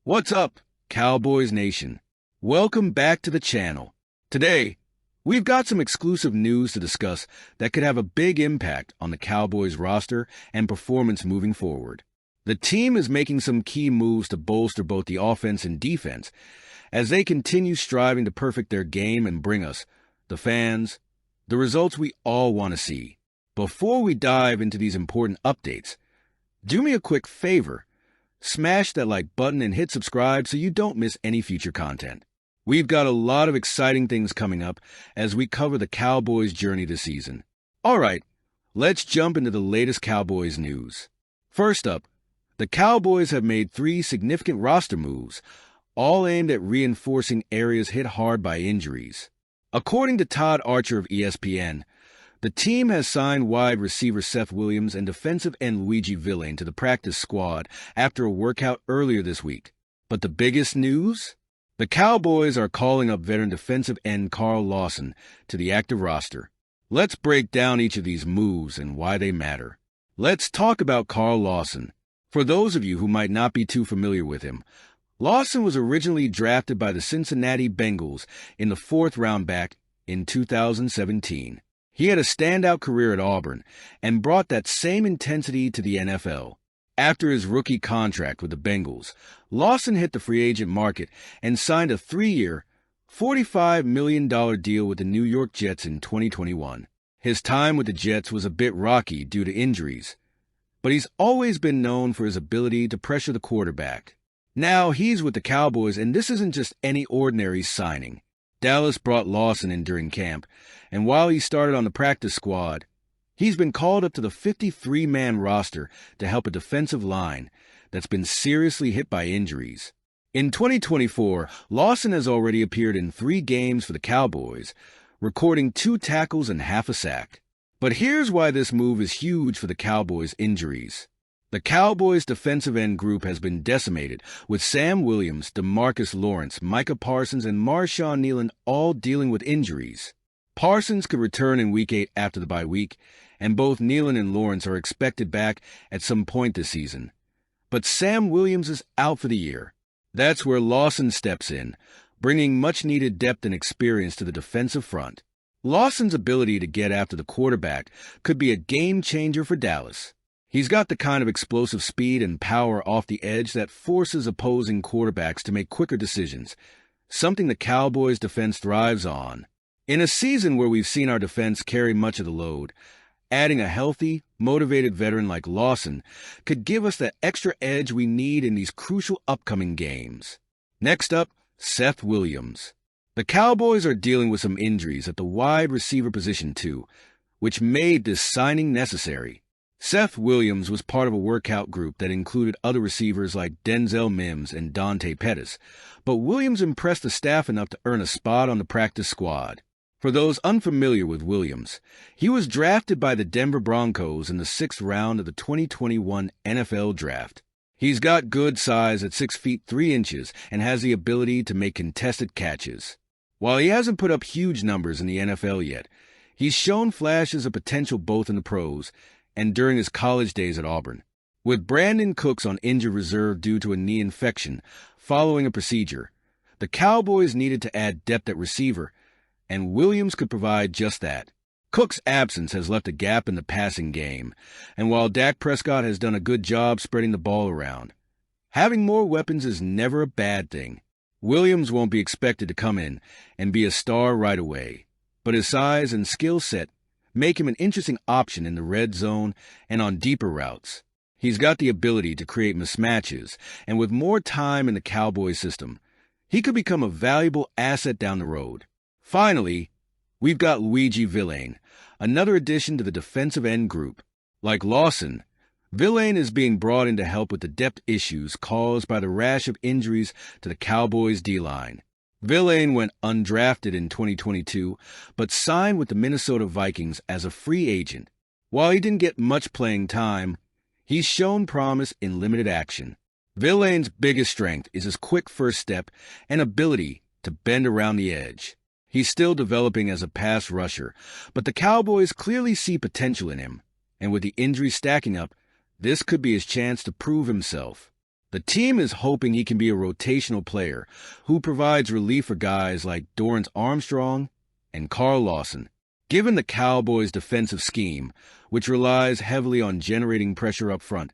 What's up, Cowboys Nation? Welcome back to the channel. Today, we've got some exclusive news to discuss that could have a big impact on the Cowboys roster and performance moving forward. The team is making some key moves to bolster both the offense and defense as they continue striving to perfect their game and bring us, the fans, the results we all want to see. Before we dive into these important updates, do me a quick favor. Smash that like button and hit subscribe so you don't miss any future content. We've got a lot of exciting things coming up as we cover the Cowboys' journey this season. All right, let's jump into the latest Cowboys news. First up, the Cowboys have made 3 significant roster moves, all aimed at reinforcing areas hit hard by injuries. According to Todd Archer of ESPN, the team has signed wide receiver Seth Williams and defensive end Luigi Villain to the practice squad after a workout earlier this week. But the biggest news? The Cowboys are calling up veteran defensive end Carl Lawson to the active roster. Let's break down each of these moves and why they matter. Let's talk about Carl Lawson. For those of you who might not be too familiar with him, Lawson was originally drafted by the Cincinnati Bengals in the 4th round back in 2017. He had a standout career at Auburn and brought that same intensity to the NFL. After his rookie contract with the Bengals, Lawson hit the free agent market and signed a 3-year, $45 million deal with the New York Jets in 2021. His time with the Jets was a bit rocky due to injuries, but he's always been known for his ability to pressure the quarterback. Now he's with the Cowboys, and this isn't just any ordinary signing. Dallas brought Lawson in during camp, and while he started on the practice squad, he's been called up to the 53-man roster to help a defensive line that's been seriously hit by injuries. In 2024, Lawson has already appeared in 3 games for the Cowboys, recording 2 tackles and half a sack. But here's why this move is huge for the Cowboys' injuries. The Cowboys' defensive end group has been decimated, with Sam Williams, DeMarcus Lawrence, Micah Parsons, and Marshawn Kneeland all dealing with injuries. Parsons could return in Week 8 after the bye week, and both Kneeland and Lawrence are expected back at some point this season. But Sam Williams is out for the year. That's where Lawson steps in, bringing much-needed depth and experience to the defensive front. Lawson's ability to get after the quarterback could be a game-changer for Dallas. He's got the kind of explosive speed and power off the edge that forces opposing quarterbacks to make quicker decisions, something the Cowboys' defense thrives on. In a season where we've seen our defense carry much of the load, adding a healthy, motivated veteran like Lawson could give us that extra edge we need in these crucial upcoming games. Next up, Seth Williams. The Cowboys are dealing with some injuries at the wide receiver position too, which made this signing necessary. Seth Williams was part of a workout group that included other receivers like Denzel Mims and Dante Pettis, but Williams impressed the staff enough to earn a spot on the practice squad. For those unfamiliar with Williams, he was drafted by the Denver Broncos in the 6th round of the 2021 NFL Draft. He's got good size at 6 feet 3 inches and has the ability to make contested catches. While he hasn't put up huge numbers in the NFL yet, he's shown flashes of potential both in the pros and during his college days at Auburn. With Brandon Cooks on injured reserve due to a knee infection following a procedure, the Cowboys needed to add depth at receiver, and Williams could provide just that. Cook's absence has left a gap in the passing game, and while Dak Prescott has done a good job spreading the ball around, having more weapons is never a bad thing. Williams won't be expected to come in and be a star right away, but his size and skill set make him an interesting option in the red zone and on deeper routes. He's got the ability to create mismatches, and with more time in the Cowboys system, he could become a valuable asset down the road. Finally, we've got Luigi Villain, another addition to the defensive end group. Like Lawson, Villain is being brought in to help with the depth issues caused by the rash of injuries to the Cowboys' D-line. Villain went undrafted in 2022, but signed with the Minnesota Vikings as a free agent. While he didn't get much playing time, he's shown promise in limited action. Villain's biggest strength is his quick first step and ability to bend around the edge. He's still developing as a pass rusher, but the Cowboys clearly see potential in him, and with the injuries stacking up, this could be his chance to prove himself. The team is hoping he can be a rotational player who provides relief for guys like Dorrance Armstrong and Carl Lawson. Given the Cowboys' defensive scheme, which relies heavily on generating pressure up front,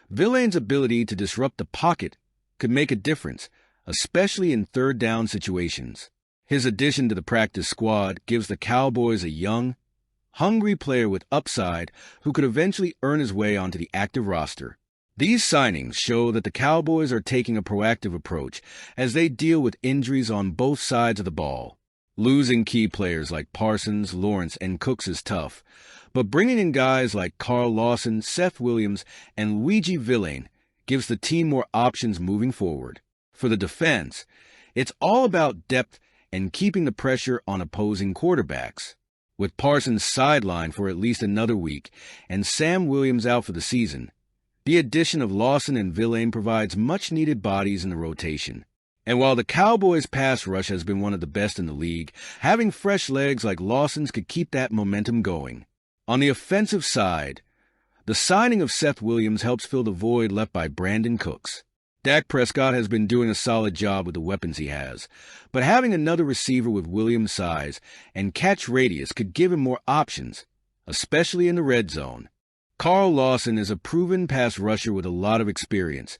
Villain's ability to disrupt the pocket could make a difference, especially in third down situations. His addition to the practice squad gives the Cowboys a young, hungry player with upside who could eventually earn his way onto the active roster. These signings show that the Cowboys are taking a proactive approach as they deal with injuries on both sides of the ball. Losing key players like Parsons, Lawrence, and Cooks is tough, but bringing in guys like Carl Lawson, Seth Williams, and Luigi Villain gives the team more options moving forward. For the defense, it's all about depth and keeping the pressure on opposing quarterbacks. With Parsons sidelined for at least another week and Sam Williams out for the season, the addition of Lawson and Villain provides much-needed bodies in the rotation. And while the Cowboys' pass rush has been one of the best in the league, having fresh legs like Lawson's could keep that momentum going. On the offensive side, the signing of Seth Williams helps fill the void left by Brandon Cooks. Dak Prescott has been doing a solid job with the weapons he has, but having another receiver with Williams' size and catch radius could give him more options, especially in the red zone. Carl Lawson is a proven pass rusher with a lot of experience,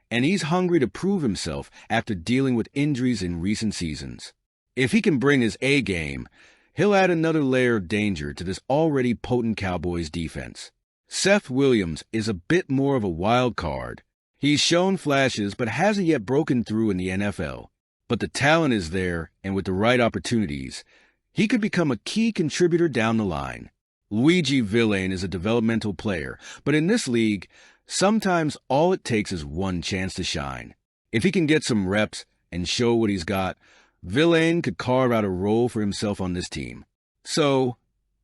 and he's hungry to prove himself after dealing with injuries in recent seasons. If he can bring his A game, he'll add another layer of danger to this already potent Cowboys defense. Seth Williams is a bit more of a wild card. He's shown flashes but hasn't yet broken through in the NFL. But the talent is there, and with the right opportunities, he could become a key contributor down the line. Luigi Villain is a developmental player, but in this league, sometimes all it takes is one chance to shine. If he can get some reps and show what he's got, Villain could carve out a role for himself on this team. So,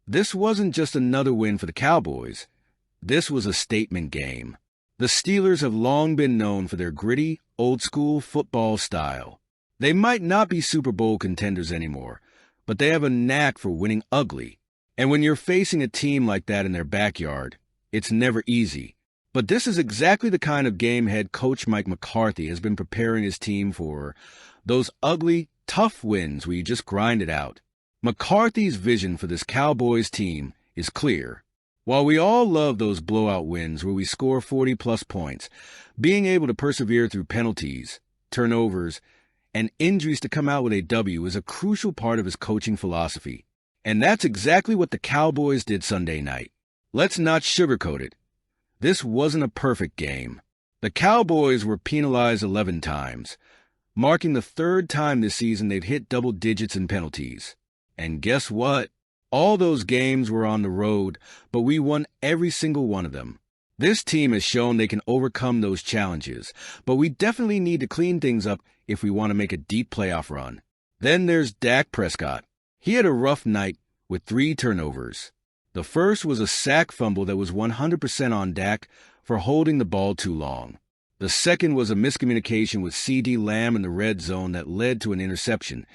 this wasn't just another win for the Cowboys. This was a statement game. The Steelers have long been known for their gritty, old-school football style. They might not be Super Bowl contenders anymore, but they have a knack for winning ugly. And when you're facing a team like that in their backyard, it's never easy. But this is exactly the kind of game head coach Mike McCarthy has been preparing his team for. Those ugly, tough wins where you just grind it out. McCarthy's vision for this Cowboys team is clear. While we all love those blowout wins where we score 40-plus points, being able to persevere through penalties, turnovers, and injuries to come out with a W is a crucial part of his coaching philosophy. And that's exactly what the Cowboys did Sunday night. Let's not sugarcoat it. This wasn't a perfect game. The Cowboys were penalized 11 times, marking the third time this season they've hit double digits in penalties. And guess what? All those games were on the road, but we won every single one of them. This team has shown they can overcome those challenges, but we definitely need to clean things up if we want to make a deep playoff run. Then there's Dak Prescott. He had a rough night with 3 turnovers. The first was a sack fumble that was 100% on Dak for holding the ball too long. The second was a miscommunication with C.D. Lamb in the red zone that led to an interception.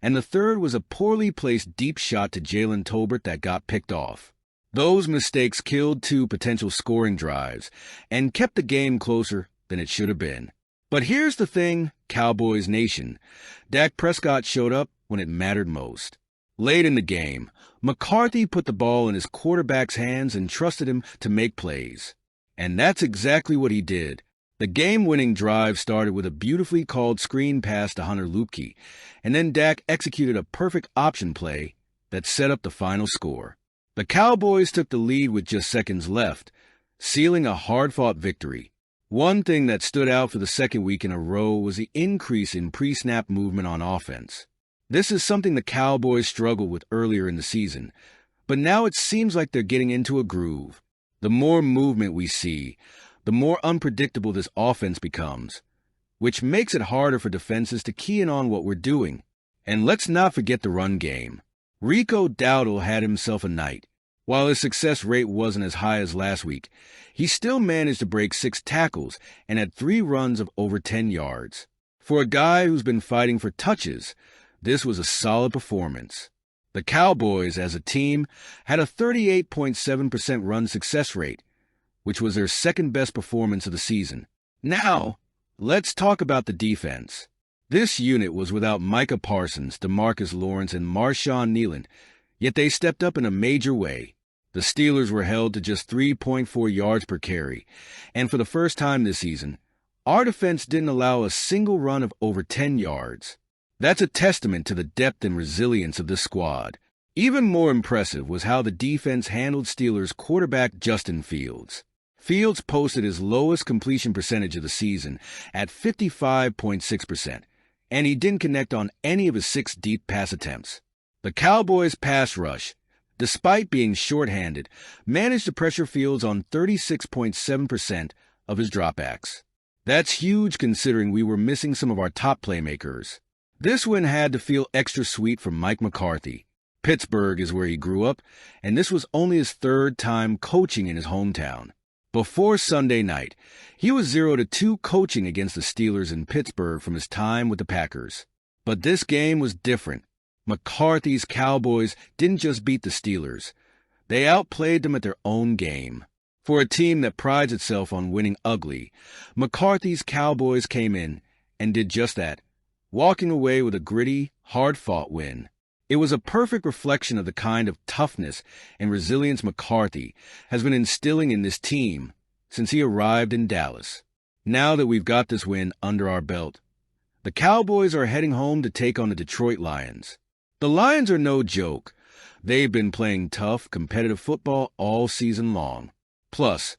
And the third was a poorly placed deep shot to Jalen Tolbert that got picked off. Those mistakes killed 2 potential scoring drives and kept the game closer than it should have been. But here's the thing, Cowboys Nation. Dak Prescott showed up when it mattered most. Late in the game, McCarthy put the ball in his quarterback's hands and trusted him to make plays. And that's exactly what he did. The game-winning drive started with a beautifully called screen pass to Hunter Luepke, and then Dak executed a perfect option play that set up the final score. The Cowboys took the lead with just seconds left, sealing a hard-fought victory. One thing that stood out for the second week in a row was the increase in pre-snap movement on offense. This is something the Cowboys struggled with earlier in the season, but now it seems like they're getting into a groove. The more movement we see, the more unpredictable this offense becomes, which makes it harder for defenses to key in on what we're doing. And let's not forget the run game. Rico Dowdle had himself a night. While his success rate wasn't as high as last week, he still managed to break 6 tackles and had 3 runs of over 10 yards. For a guy who's been fighting for touches, this was a solid performance. The Cowboys, as a team, had a 38.7% run success rate, which was their second-best performance of the season. Now, Let's talk about the defense. This unit was without Micah Parsons, DeMarcus Lawrence, and Marshawn Nealon, yet they stepped up in a major way. The Steelers were held to just 3.4 yards per carry, and for the first time this season, our defense didn't allow a single run of over 10 yards. That's a testament to the depth and resilience of this squad. Even more impressive was how the defense handled Steelers quarterback Justin Fields. Fields posted his lowest completion percentage of the season at 55.6%, and he didn't connect on any of his 6 deep pass attempts. The Cowboys' pass rush, despite being shorthanded, managed to pressure Fields on 36.7% of his dropbacks. That's huge considering we were missing some of our top playmakers. This win had to feel extra sweet for Mike McCarthy. Pittsburgh is where he grew up, and this was only his 3rd time coaching in his hometown. Before Sunday night, he was 0-2 coaching against the Steelers in Pittsburgh from his time with the Packers. But this game was different. McCarthy's Cowboys didn't just beat the Steelers. They outplayed them at their own game. For a team that prides itself on winning ugly, McCarthy's Cowboys came in and did just that, walking away with a gritty, hard-fought win. It was a perfect reflection of the kind of toughness and resilience McCarthy has been instilling in this team since he arrived in Dallas. Now that we've got this win under our belt, the Cowboys are heading home to take on the Detroit Lions. The Lions are no joke. They've been playing tough, competitive football all season long. Plus,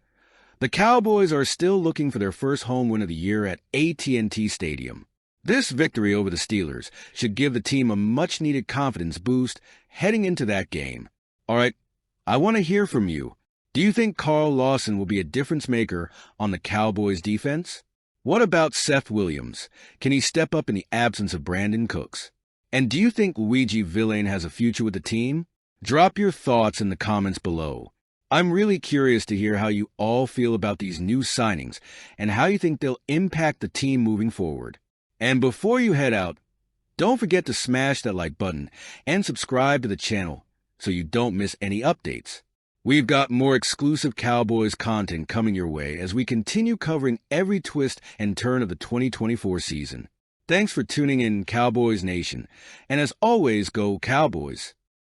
the Cowboys are still looking for their first home win of the year at AT&T Stadium. This victory over the Steelers should give the team a much-needed confidence boost heading into that game. All right, I want to hear from you. Do you think Carl Lawson will be a difference maker on the Cowboys' defense? What about Seth Williams? Can he step up in the absence of Brandon Cooks? And do you think Luigi Villain has a future with the team? Drop your thoughts in the comments below. I'm really curious to hear how you all feel about these new signings and how you think they'll impact the team moving forward. And before you head out, don't forget to smash that like button and subscribe to the channel so you don't miss any updates. We've got more exclusive Cowboys content coming your way as we continue covering every twist and turn of the 2024 season. Thanks for tuning in, Cowboys Nation, and as always, go Cowboys!